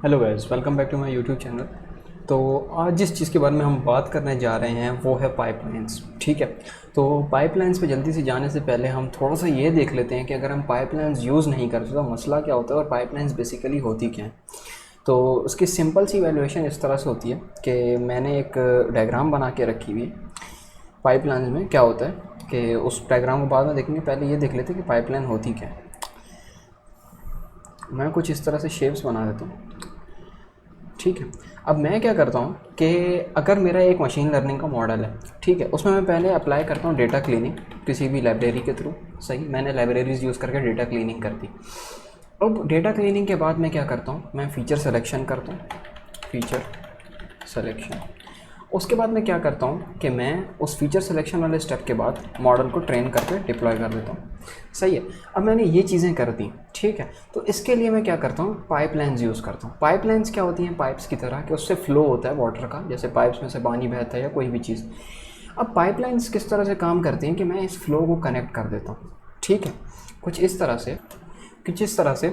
Hello guys, welcome back to my YouTube channel. तो आज जिस चीज़ के बारे में हम बात करने जा रहे हैं वो है पाइपलाइंस। ठीक है, तो पाइपलाइंस पे जल्दी से जाने से पहले हम थोड़ा सा ये देख लेते हैं कि अगर हम पाइपलाइंस यूज़ नहीं करते तो मसला क्या होता है और पाइपलाइंस बेसिकली होती क्या है। तो उसकी सिंपल सी वैल्यूएशन इस तरह से होती है कि मैंने एक डायग्राम बना के रखी हुई है। पाइपलाइंस में क्या होता है कि उस डायग्राम को बाद में देखेंगे, पहले ये देख लेते हैं कि पाइपलाइन होती क्या है। मैं कुछ इस तरह से शेप्स बना देता हूँ। ठीक है, अब मैं क्या करता हूँ कि अगर मेरा एक मशीन लर्निंग का मॉडल है, ठीक है, उसमें मैं पहले अप्लाई करता हूँ डेटा क्लीनिंग किसी भी लाइब्रेरी के थ्रू। सही, मैंने लाइब्रेरीज यूज़ करके डेटा क्लीनिंग कर दी। अब डेटा क्लीनिंग के बाद मैं क्या करता हूँ, मैं फ़ीचर सेलेक्शन करता हूँ, फ़ीचर सेलेक्शन। उसके बाद मैं क्या करता हूँ कि मैं उस फीचर सिलेक्शन वाले स्टेप के बाद मॉडल को ट्रेन करके डिप्लॉय कर देता हूँ। सही है, अब मैंने ये चीज़ें कर दी। ठीक है, तो इसके लिए मैं क्या करता हूँ, पाइपलाइंस यूज़ करता हूँ। पाइपलाइंस क्या होती हैं, पाइप्स की तरह कि उससे फ्लो होता है वाटर का, जैसे पाइप्स में से पानी बहता है या कोई भी चीज़। अब पाइपलाइंस किस तरह से काम करती हैं कि मैं इस फ्लो को कनेक्ट कर देता हूँ। ठीक है, कुछ इस तरह से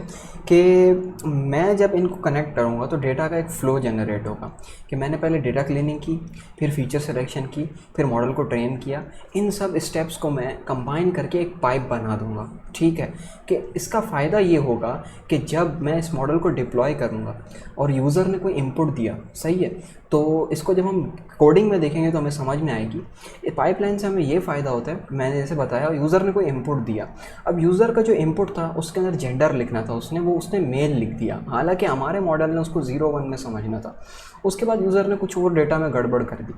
कि मैं जब इनको कनेक्ट करूँगा तो डेटा का एक फ़्लो जनरेट होगा कि मैंने पहले डेटा क्लीनिंग की, फिर फीचर सिलेक्शन की, फिर मॉडल को ट्रेन किया। इन सब स्टेप्स को मैं कंबाइन करके एक पाइप बना दूँगा। ठीक है, कि इसका फ़ायदा ये होगा कि जब मैं इस मॉडल को डिप्लॉय करूँगा और यूज़र ने कोई इनपुट दिया, सही है, तो इसको जब हम कोडिंग में देखेंगे तो हमें समझ में आएगी। ये पाइपलाइन से हमें ये फ़ायदा होता है, मैंने जैसे बताया यूज़र ने कोई इनपुट दिया। अब यूज़र का जो इनपुट था उसके अंदर जेंडर लिखना था, उसने मेल लिख दिया, हालांकि हमारे मॉडल ने उसको 0 1 में समझना था। उसके बाद यूज़र ने कुछ और डेटा में गड़बड़ कर दी।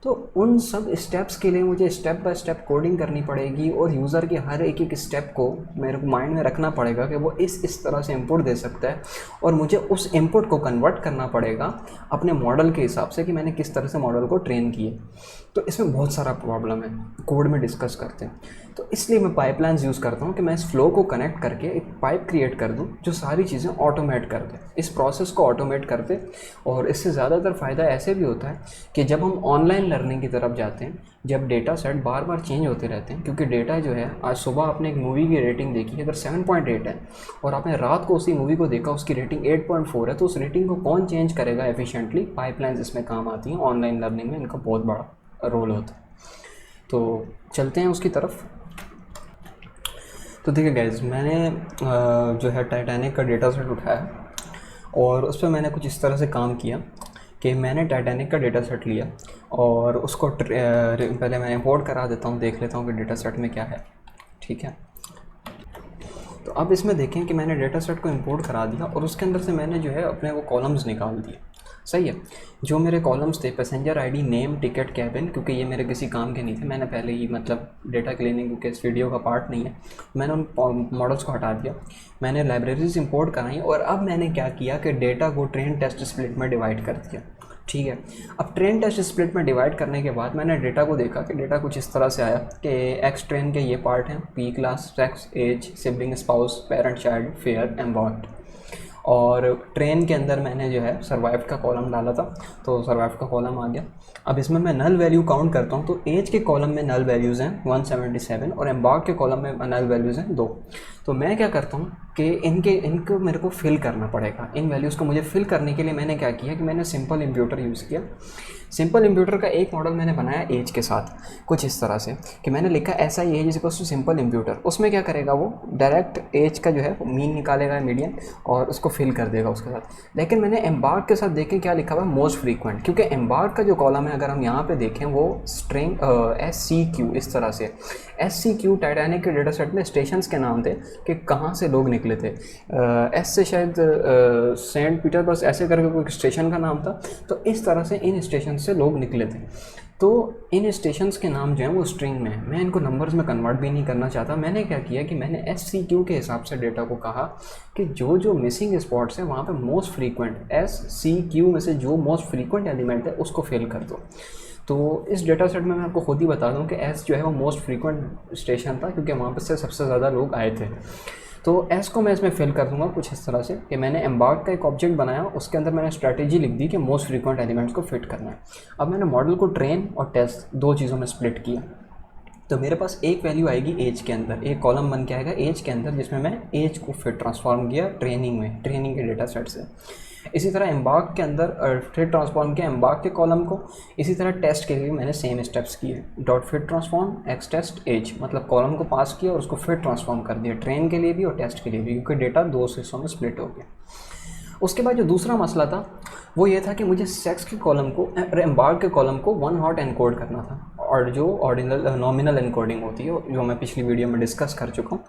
तो उन सब स्टेप्स के लिए मुझे स्टेप बाय स्टेप कोडिंग करनी पड़ेगी और यूज़र के हर एक स्टेप को मेरे को माइंड में रखना पड़ेगा कि वो इस तरह से इनपुट दे सकता है और मुझे उस इनपुट को कन्वर्ट करना पड़ेगा अपने मॉडल के हिसाब से कि मैंने किस तरह से मॉडल को ट्रेन किए। तो इसमें बहुत सारा प्रॉब्लम है, कोड में डिस्कस करते हैं। तो इसलिए मैं पाइपलाइंस यूज़ करता हूँ कि मैं इस फ्लो को कनेक्ट करके एक पाइप क्रिएट कर दूँ जो सारी चीज़ें ऑटोमेट कर दे, इस प्रोसेस को ऑटोमेट कर दे। और इससे ज़्यादातर फ़ायदा ऐसे भी होता है कि जब हम ऑनलाइन लर्निंग की तरफ जाते हैं, जब डेटा सेट बार बार चेंज होते रहते हैं, क्योंकि डेटा जो है, आज सुबह आपने एक मूवी की रेटिंग देखी, अगर 7.8 है और आपने रात को उसी मूवी को देखा उसकी रेटिंग 8.4 है, तो उस रेटिंग को कौन चेंज करेगा एफिशिएंटली? पाइपलाइंस इसमें काम आती हैं। ऑनलाइन लर्निंग में इनका बहुत बड़ा रोल होता है। तो चलते हैं उसकी तरफ। तो देखिए गाइज, मैंने जो है टाइटैनिक का डेटा सेट उठाया और उस पर मैंने कुछ इस तरह से काम किया कि मैंने टाइटैनिक का डेटा सेट लिया और उसको पहले मैं इंपोर्ट करा देता हूँ, देख लेता हूँ कि डेटा सेट में क्या है। ठीक है, तो अब इसमें देखें कि मैंने डेटा सेट को इंपोर्ट करा दिया और उसके अंदर से मैंने जो है अपने वो कॉलम्स निकाल दिए। सही है, जो मेरे कॉलम्स थे, passenger ID, name, ticket, cabin, क्योंकि ये मेरे किसी काम के नहीं थे, मैंने पहले ही मतलब डेटा क्लीनिंग क्योंकि इस वीडियो का पार्ट नहीं है, मैंने उन मॉडल्स को हटा दिया। मैंने लाइब्रेरीज इंपोर्ट कराई और अब मैंने क्या किया कि डेटा को ट्रेन टेस्ट स्प्लिट में डिवाइड कर दिया। ठीक है, अब ट्रेन टेस्ट स्प्लिट में डिवाइड करने के बाद मैंने डेटा को देखा कि डेटा कुछ इस तरह से आया कि एक्स ट्रेन के ये पार्ट हैं, P class, sex, age, sibling, spouse, parent, child, fare, embarked. और ट्रेन के अंदर मैंने जो है सर्वाइव का कॉलम डाला था, तो सर्वाइव का कॉलम आ गया। अब इसमें मैं नल वैल्यू काउंट करता हूँ, तो एज के कॉलम में नल वैल्यूज़ हैं 177 और एम्बार्क के कॉलम में नल वैल्यूज़ हैं 2। तो मैं क्या करता हूँ कि इनको मेरे को फिल करना पड़ेगा। इन वैल्यूज़ को मुझे फिल करने के लिए मैंने क्या किया कि मैंने सिंपल इंप्यूटर यूज़ किया। सिंपल इंप्यूटर का एक मॉडल मैंने बनाया एज के साथ, कुछ इस तरह से कि मैंने लिखा ऐसा ही age equals to simple imputer. उसमें क्या करेगा, वो डायरेक्ट एज का जो है मीन निकालेगा, मीडियन, और उसको फिल कर देगा उसके साथ। लेकिन मैंने एम्बार्क के साथ देखें क्या लिखा हुआ है, मोस्ट फ्रीक्वेंट, क्योंकि एम्बार्क का जो कॉलम है अगर हम यहाँ पे देखें वो स्ट्रिंग SCQ, इस तरह से SCQ टाइटैनिक के डेटा सेट में स्टेशंस के नाम थे कि कहाँ से लोग निकले थे। एस से शायद सेंट पीटर्सबर्ग ऐसे करके कोई स्टेशन का नाम था। तो इस तरह से इन स्टेशन से लोग निकले थे। तो इन स्टेशंस के नाम जो हैं वो स्ट्रिंग में है, मैं इनको नंबर्स में कन्वर्ट भी नहीं करना चाहता। मैंने क्या किया कि मैंने SCQ के हिसाब से डेटा को कहा कि जो जो मिसिंग स्पॉट्स हैं वहाँ पे मोस्ट फ्रीक्वेंट, SCQ में से जो मोस्ट फ्रीक्वेंट एलिमेंट है उसको फिल कर दो। तो इस डेटा सेट में मैं आपको खुद ही बता दूं कि S जो है वो मोस्ट फ्रीक्वेंट स्टेशन था, क्योंकि वहाँ पर से सबसे ज़्यादा लोग आए थे। तो S को मैं इसमें फिल कर दूंगा कुछ इस तरह से कि मैंने एम्बार्क का एक ऑब्जेक्ट बनाया, उसके अंदर मैंने स्ट्रैटेजी लिख दी कि मोस्ट फ्रीक्वेंट एलिमेंट्स को फिट करना है। अब मैंने मॉडल को ट्रेन और टेस्ट दो चीज़ों में स्प्लिट किया। तो मेरे पास एक वैल्यू आएगी एज के अंदर, एक कॉलम बन के आएगा एज के अंदर, जिसमें मैं एज को फिट ट्रांसफॉर्म किया ट्रेनिंग के डेटा सेट से। इसी तरह एम्बार्क के अंदर फिट ट्रांसफॉर्म किया एम्बार्क के कॉलम को। इसी तरह टेस्ट के लिए मैंने सेम स्टेप्स किए, dot fit transform X test age, मतलब कॉलम को पास किया और उसको फिट ट्रांसफॉर्म कर दिया, ट्रेन के लिए भी और टेस्ट के लिए भी, क्योंकि डेटा दो हिस्सों में स्प्लिट हो गया। उसके बाद जो दूसरा मसला था वो ये था कि मुझे सेक्स के कॉलम को एम्बार्क के कॉलम को 1 हॉट एनकोड करना था, और जो ऑर्डिनल नॉमिनल एनकोडिंग होती है जो मैं पिछली वीडियो में डिस्कस कर चुका हूँ।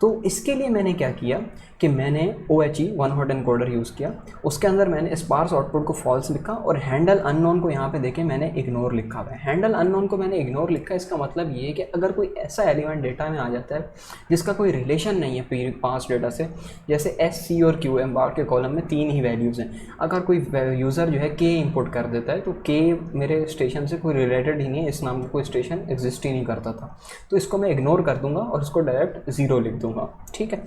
तो इसके लिए मैंने क्या किया कि मैंने OHE 1 हॉट एनकोडर यूज़ किया। उसके अंदर मैंने स्पार्स आउटपुट को फॉल्स लिखा और हैंडल अननोन को यहाँ पे देखें मैंने इग्नोर लिखा हुआ है। हैंडल अननोन को मैंने इग्नोर लिखा, इसका मतलब ये है कि अगर कोई ऐसा एलिमेंट डेटा में आ जाता है जिसका कोई रिलेशन नहीं है पास डेटा से, जैसे S, C और Q एम्बार्क के कॉलम में 3 ही वैल्यूज़ हैं, अगर कोई यूज़र जो है K इंपोर्ट कर देता है तो K मेरे स्टेशन से कोई रिलेटेड ही नहीं है, इस नाम का कोई स्टेशन एग्जिस्ट ही नहीं करता था, तो इसको मैं इग्नोर कर दूंगा और इसको डायरेक्ट 0 लिख दूंगा। ठीक है,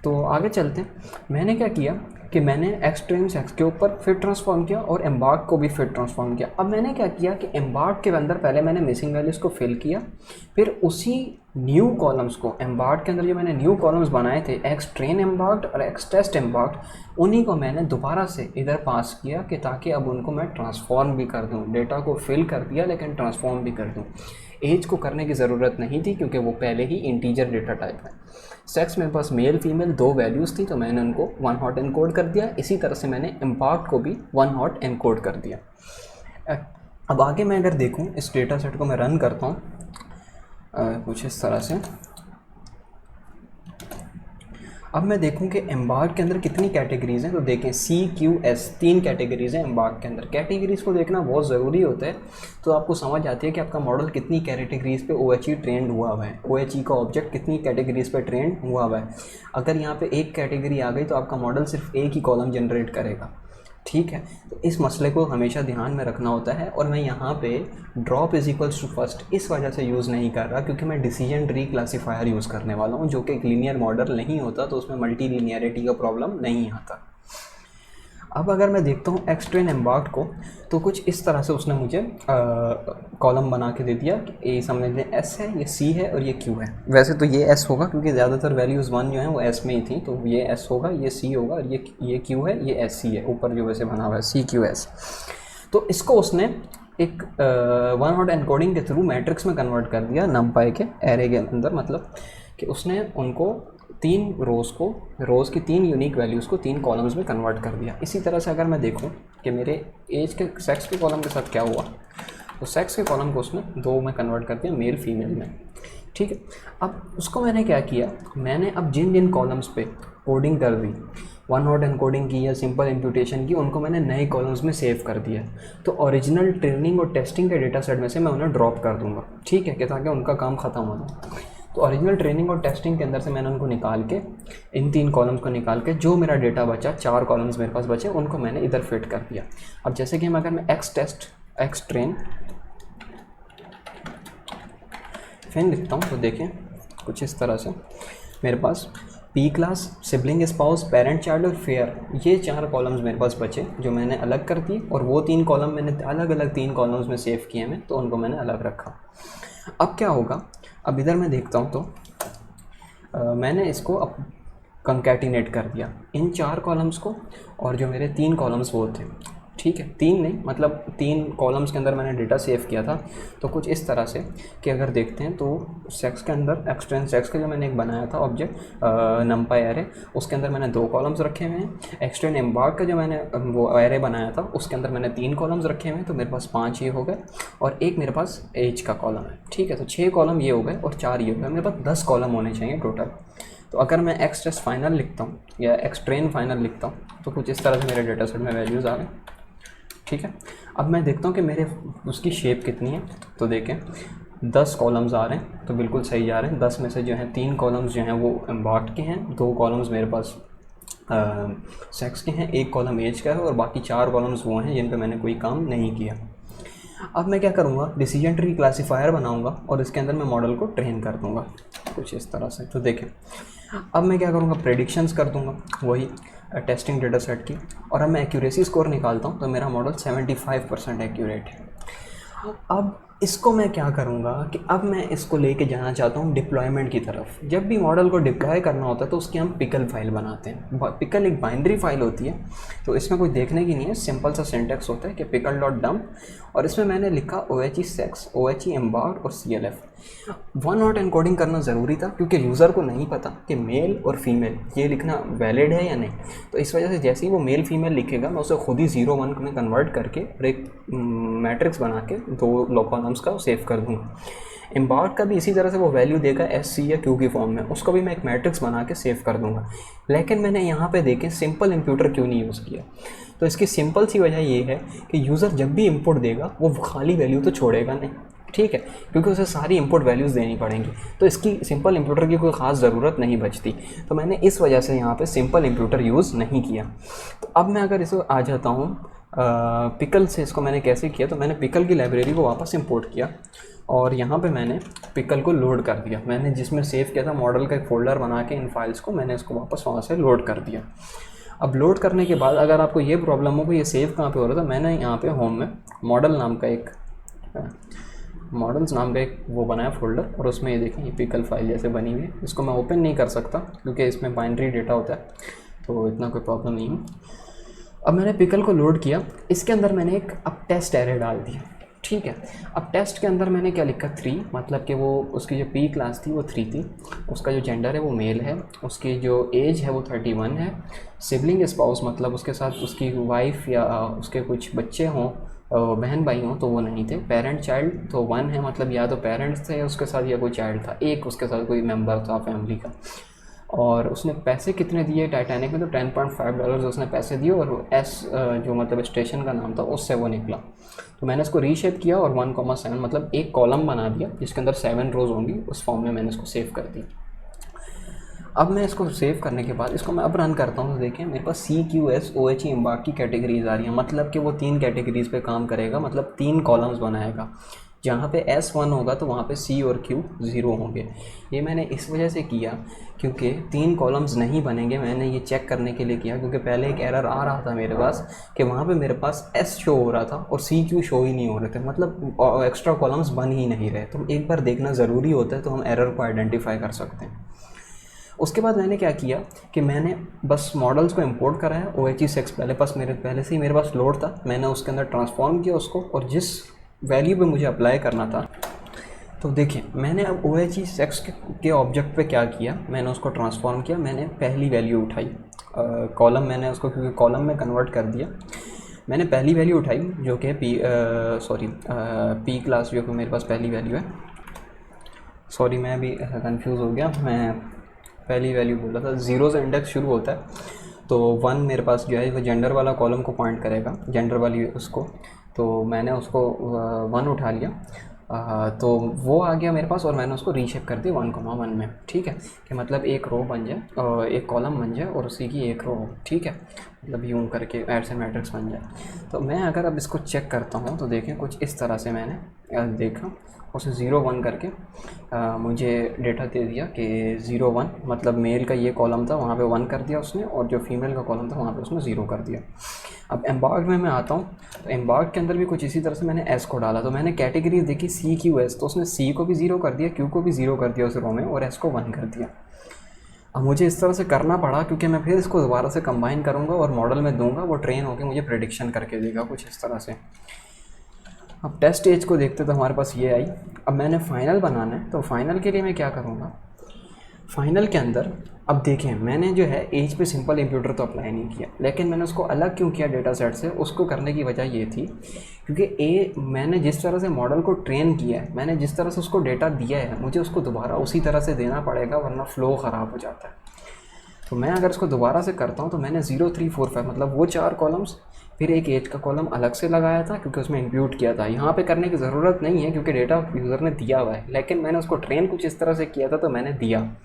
तो आगे चलते हैं। मैंने क्या किया कि मैंने एक्स ट्रेन से एक्स के ऊपर फिट ट्रांसफॉर्म किया और एम्बार्क को भी फिट ट्रांसफॉर्म किया। अब मैंने क्या किया कि एम्बार्क के अंदर पहले मैंने मिसिंग वैल्यूज़ को फिल किया, फिर उसी न्यू कॉलम्स को एम्बार्क के अंदर जो मैंने न्यू कॉलम्स बनाए थे एक्स ट्रेन एम्बार्क और एक्स टेस्ट एम्बार्क, उन्हीं को मैंने दोबारा से इधर पास किया कि ताकि अब उनको मैं ट्रांसफॉर्म भी कर दूँ। डेटा को फिल कर दिया लेकिन ट्रांसफॉर्म भी कर दूँ। एज को करने की ज़रूरत नहीं थी क्योंकि वो पहले ही इंटीजर डेटा टाइप है। सेक्स मेरे पास मेल फीमेल 2 वैल्यूज़ थी तो मैंने उनको 1 हॉट एनकोड कर दिया। इसी तरह से मैंने एम्बार्क को भी 1 हॉट एनकोड कर दिया। अब आगे मैं अगर देखूं इस डेटा सेट को मैं रन करता हूं कुछ इस तरह से, अब मैं देखूं कि एम्बार्क के अंदर कितनी कैटेगरीज़ हैं। तो देखें CQS 3 कैटेगरीज़ हैं एम्बार्क के अंदर। कैटेगरीज़ को देखना बहुत ज़रूरी होता है, तो आपको समझ आती है कि आपका मॉडल कितनी कैटेगरीज़ पे OHE ट्रेंड हुआ हुआ है, OHE का ऑब्जेक्ट कितनी कैटेगरीज़ पे ट्रेंड हुआ हुआ है। अगर यहाँ पे एक कैटेगरी आ गई तो आपका मॉडल सिर्फ एक ही कॉलम जनरेट करेगा। ठीक है, तो इस मसले को हमेशा ध्यान में रखना होता है। और मैं यहाँ पे drop is equals to first इस वजह से यूज़ नहीं कर रहा क्योंकि मैं डिसीजन ट्री क्लासीफायर यूज़ करने वाला हूँ जो कि एक लीनियर मॉडल नहीं होता, तो उसमें मल्टी लीनियरिटी का प्रॉब्लम नहीं आता। अब अगर मैं देखता हूँ एक्स ट्रेन एम्बार्क को तो कुछ इस तरह से उसने मुझे कॉलम बना के दे दिया कि ये समझ लें S है, ये C है और ये Q है। वैसे तो ये S होगा क्योंकि ज़्यादातर वैल्यूज़ 1 जो है वो S में ही थी, तो ये S होगा, ये C होगा और ये Q है, ये SC है, ऊपर जो वैसे बना हुआ है CQS। तो इसको उसने एक 1 हॉट एनकोडिंग के थ्रू मैट्रिक्स में कन्वर्ट कर दिया नमपाई के एरे के अंदर, मतलब कि उसने उनको 3 रोज़ की 3 यूनिक वैल्यूज़ को 3 कॉलम्स में कन्वर्ट कर दिया। इसी तरह से अगर मैं देखूं कि मेरे एज के सेक्स के कॉलम के साथ क्या हुआ, तो सेक्स के कॉलम को उसने 2 में कन्वर्ट कर दिया, मेल फीमेल में। ठीक है, अब उसको मैंने क्या किया, मैंने अब जिन कॉलम्स पे कोडिंग कर दी, 1 हॉट एनकोडिंग की या सिंपल इम्प्यूटेशन की, उनको मैंने नए कॉलम्स में सेव कर दिया। तो ओरिजिनल ट्रेनिंग और टेस्टिंग के डेटा सेट में से मैं उन्हें ड्रॉप कर दूँगा। ठीक है, कि ताकि उनका काम ख़त्म हो जाए। तो ओरिजिनल ट्रेनिंग और टेस्टिंग के अंदर से मैंने उनको निकाल के, इन 3 कॉलम्स को निकाल के जो मेरा डेटा बचा, 4 कॉलम्स मेरे पास बचे, उनको मैंने इधर फिट कर दिया। अब जैसे कि अगर मैं एक्स टेस्ट एक्स ट्रेन फैन लिखता हूँ तो देखें कुछ इस तरह से मेरे पास P class, sibling, spouse, parent child और फेयर, ये 4 कॉलम्स मेरे पास बचे जो मैंने अलग कर दिए, और वो 3 कॉलम मैंने अलग अलग 3 कॉलम्स में सेव किए मैं, तो उनको मैंने अलग रखा। अब क्या होगा, अब इधर मैं देखता हूँ तो मैंने इसको अब कंकैटिनेट कर दिया इन 4 कॉलम्स को, और जो मेरे 3 कॉलम्स वो थे, ठीक है 3 नहीं मतलब 3 कॉलम्स के अंदर मैंने डेटा सेव किया था। तो कुछ इस तरह से कि अगर देखते हैं तो सेक्स के अंदर एक्सटेंड सेक्स का जो मैंने एक बनाया था ऑब्जेक्ट नमपाई एरे, उसके अंदर मैंने 2 कॉलम्स रखे हुए हैं। एक्सटेंड एम्बार्क का जो मैंने वो एरे बनाया था उसके अंदर मैंने 3 कॉलम्स रखे हुए हैं, तो मेरे पास 5 ये हो गए, और एक मेरे पास एज का कॉलम है। ठीक है, तो 6 कॉलम ये हो गए और 4 ये हो गए, मेरे पास 10 कॉलम होने चाहिए टोटल। तो अगर मैं एक्स टेस्ट फाइनल लिखता हूँ या एक्स ट्रेन फाइनल लिखता हूँ तो कुछ इस तरह से मेरे डेटा सेट में वैल्यूज़ आ गए। ठीक है, अब मैं देखता हूँ कि मेरे उसकी शेप कितनी है, तो देखें 10 कॉलम्स आ रहे हैं, तो बिल्कुल सही जा रहे हैं। 10 में से जो है 3 कॉलम्स जो हैं वो एम्बार्क के हैं, 2 कॉलम्स मेरे पास सेक्स के हैं, 1 कॉलम एज का है, और बाकी 4 कॉलम्स वो हैं जिन पे मैंने कोई काम नहीं किया। अब मैं क्या करूँगा, डिसीजन ट्री क्लासीफायर बनाऊँगा और इसके अंदर मैं मॉडल को ट्रेन कर दूँगा कुछ इस तरह से। तो देखें अब मैं क्या करूँगा, प्रेडिक्शंस कर दूँगा वही टेस्टिंग डेटा सेट की, और अब मैं एक्यूरेसी स्कोर निकालता हूँ तो मेरा मॉडल 75% एक्यूरेट है। अब इसको मैं क्या करूँगा कि अब मैं इसको लेके जाना चाहता हूँ डिप्लॉयमेंट की तरफ। जब भी मॉडल को डिप्लॉय करना होता है तो उसकी हम पिकल फाइल बनाते हैं। पिकल एक बाइनरी फाइल होती है, तो इसमें कोई देखने की नहीं है, सिंपल सा सिंटेक्स होता है कि पिकल डॉट डम्प, और इसमें मैंने लिखा OHE-sex, OHE-embarked और CLF। वन हॉट एनकोडिंग करना ज़रूरी था क्योंकि यूज़र को नहीं पता कि मेल और फीमेल ये लिखना वैलिड है या नहीं। तो इस वजह से जैसे ही वो मेल फीमेल लिखेगा मैं उसे खुद ही 0-1 में कन्वर्ट करके और एक मैट्रिक्स बना के 2 कॉलम्स का सेव कर दूँगा। एम्बार्ड का भी इसी तरह से वो वैल्यू देगा SC या Q की फॉर्म में, उसको भी मैं एक मैट्रिक्स बना के सेव कर दूँगा। लेकिन मैंने यहाँ पे देखें सिंपल इंप्यूटर क्यों नहीं यूज़ किया। तो इसकी सिंपल सी वजह ये है कि यूज़र जब भी इंपुट देगा वो खाली वैल्यू तो छोड़ेगा नहीं, ठीक है, क्योंकि उसे सारी इंपुट वैल्यूज़ देनी पड़ेंगी। तो इसकी सिंपल इंप्यूटर की कोई ख़ास ज़रूरत नहीं बचती। तो मैंने इस वजह से यहाँ पे सिंपल इंप्यूटर यूज़ नहीं किया। तो अब मैं अगर इसको आ जाता हूँ पिकल से, इसको मैंने कैसे किया, तो मैंने पिकल की लाइब्रेरी को वापस इंपोर्ट किया और यहाँ पे मैंने पिकल को लोड कर दिया। मैंने जिसमें सेव किया था मॉडल का एक फ़ोल्डर बना के इन फाइल्स को, मैंने इसको वापस वहाँ से लोड कर दिया। अब लोड करने के बाद अगर आपको ये प्रॉब्लम हो कि ये सेव कहाँ पे हो रहा था, मैंने यहाँ पे होम में मॉडल्स नाम का एक वो बनाया फ़ोल्डर, और उसमें ये देखें ये पिकल फाइल जैसे बनी हुई है। इसको मैं ओपन नहीं कर सकता क्योंकि इसमें बाइनरी डेटा होता है, तो इतना कोई प्रॉब्लम नहीं है। अब मैंने पिकल को लोड किया, इसके अंदर मैंने एक अब टेस्ट एरे डाल दिया, ठीक है। अब टेस्ट के अंदर मैंने क्या लिखा 3, मतलब कि वो उसकी जो P क्लास थी वो 3 थी, उसका जो जेंडर है वो मेल है, उसकी जो एज है वो 31 है, सिबलिंग स्पाउस मतलब उसके साथ उसकी वाइफ या उसके कुछ बच्चे हों, बहन भाई हों तो वो नहीं थे, पेरेंट चाइल्ड तो 1 है, मतलब या तो पेरेंट्स थे उसके साथ या कोई चाइल्ड था, एक उसके साथ कोई मेम्बर था फैमिली का। और उसने पैसे कितने दिए टाइटैनिक में, तो $10.5 उसने पैसे दिए, और जो मतलब स्टेशन का नाम था उससे वो निकला। तो मैंने इसको रीशेप किया और 1,7 मतलब एक कॉलम बना दिया जिसके अंदर 7 रोज़ होंगी, उस फॉर्म में मैंने इसको सेव कर दी। अब मैं इसको सेव करने के बाद इसको मैं अब रन करता हूँ तो देखें मेरे पास CQS OHE की कैटेगरीज आ रही हैं, मतलब कि वो 3 कैटेगरीज़ पे काम करेगा, मतलब 3 कॉलम्स बनाएगा। जहाँ पे S1 होगा तो वहाँ पे C और Q 0 होंगे। ये मैंने इस वजह से किया क्योंकि 3 कॉलम्स नहीं बनेंगे, मैंने ये चेक करने के लिए किया क्योंकि पहले एक एरर आ रहा था मेरे पास कि वहाँ पे मेरे पास S शो हो रहा था और CQ शो ही नहीं हो रहे थे, मतलब एक्स्ट्रा कॉलम्स बन ही नहीं रहे। तो एक बार देखना ज़रूरी होता है, तो हम एरर को आइडेंटिफाई कर सकते हैं। उसके बाद मैंने क्या किया कि मैंने बस मॉडल्स को इंपोर्ट करा है। OHE-sex पहले से ही मेरे पास लोड था, मैंने उसके अंदर ट्रांसफॉर्म किया उसको, और जिस वैल्यू पे मुझे अप्लाई करना था, तो देखिए मैंने अब OHE-sex के ऑब्जेक्ट पे क्या किया, मैंने उसको ट्रांसफॉर्म किया। मैंने पहली वैल्यू उठाई, कॉलम मैंने उसको क्योंकि कॉलम में कन्वर्ट कर दिया, मैंने पहली वैल्यू उठाई जो कि P क्लास जो कि मेरे पास पहली वैल्यू है। सॉरी मैं अभी कंफ्यूज हो गया, मैं पहली वैल्यू बोल रहा था, 0 से इंडेक्स शुरू होता है, तो 1 मेरे पास जो है वो जेंडर वाला कॉलम को पॉइंट करेगा, जेंडर वाली उसको, तो मैंने उसको 1 उठा लिया, तो वो आ गया मेरे पास और मैंने उसको रीशेप कर दिया 1,1 में, ठीक है, कि मतलब एक रो बन जाए, एक कॉलम बन जाए और उसी की एक रो हो, ठीक है, मतलब यूँ करके ऐड से मैट्रिक्स बन जाए। तो मैं अगर अब इसको चेक करता हूँ तो देखें कुछ इस तरह से मैंने देखा, उसे 0-1 करके मुझे डेटा दे दिया कि 0-1 मतलब मेल का ये कॉलम था वहाँ पे 1 कर दिया उसने, और जो फीमेल का कॉलम था वहाँ पे उसने 0 कर दिया। अब एम्बार्क्ड में मैं आता हूँ, तो एम्बार्क्ड के अंदर भी कुछ इसी तरह से मैंने S को डाला, तो मैंने कैटेगरी देखी CQS, तो उसने C को भी 0 कर दिया, Q को भी 0 कर दिया उस रो में, और S को 1 कर दिया। अब मुझे इस तरह से करना पड़ा क्योंकि मैं फिर इसको दोबारा से कंबाइन करूँगा और मॉडल में दूँगा, वो ट्रेन होकर मुझे प्रेडिक्शन करके देगा कुछ इस तरह से। अब टेस्ट एज को देखते तो हमारे पास ये आई। अब मैंने फ़ाइनल बनाना है, तो फ़ाइनल के लिए मैं क्या करूँगा, फ़ाइनल के अंदर अब देखें मैंने जो है एज पे सिंपल इंप्यूटर तो अप्लाई नहीं किया, लेकिन मैंने उसको अलग क्यों किया डेटा सेट से, उसको करने की वजह ये थी क्योंकि मैंने जिस तरह से मॉडल को ट्रेन किया है, मैंने जिस तरह से उसको डेटा दिया है, मुझे उसको दोबारा उसी तरह से देना पड़ेगा वरना फ़्लो ख़राब हो जाता है। तो मैं अगर इसको दोबारा से करता हूँ तो मैंने 0, 3, 4, 5 मतलब वो 4 कॉलम्स, फिर एक एज का कॉलम अलग से लगाया था क्योंकि उसमें इंप्यूट किया था। यहाँ पे करने की ज़रूरत नहीं है क्योंकि डेटा यूज़र ने दिया हुआ है, लेकिन मैंने उसको ट्रेन कुछ इस तरह से किया था तो मैंने दिया।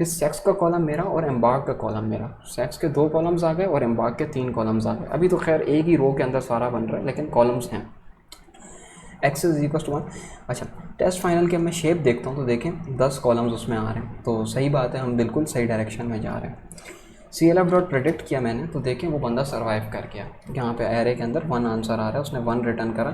फिर सेक्स का कॉलम मेरा और एम्बार्क का कॉलम मेरा, सेक्स के 2 कॉलम्स आ गए और एम्बार्क के 3 कॉलम्स आ गए। अभी तो खैर एक ही रो के अंदर सारा बन रहा है लेकिन कॉलम्स हैं। X is equal to 1। अच्छा टेस्ट फाइनल के मैं शेप देखता हूँ तो देखें 10 कॉलम्स उसमें आ रहे हैं, तो सही बात है, हम बिल्कुल सही डायरेक्शन में जा रहे हैं। CLF डॉट प्रेडिक्ट किया मैंने तो देखें वो बंदा सर्वाइव कर गया, यहाँ पे एरे के अंदर 1 आंसर आ रहा है, उसने 1 रिटर्न करा।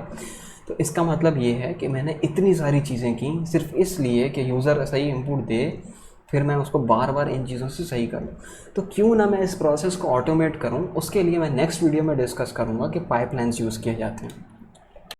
तो इसका मतलब ये है कि मैंने इतनी सारी चीज़ें की सिर्फ इसलिए कि यूज़र सही इनपुट दे, फिर मैं उसको बार बार इन चीज़ों से सही करूँ। तो क्यों ना मैं इस प्रोसेस को ऑटोमेट करूँ, उसके लिए मैं नेक्स्ट वीडियो में डिस्कस करूँगा कि पाइपलाइंस यूज़ किए जाते हैं।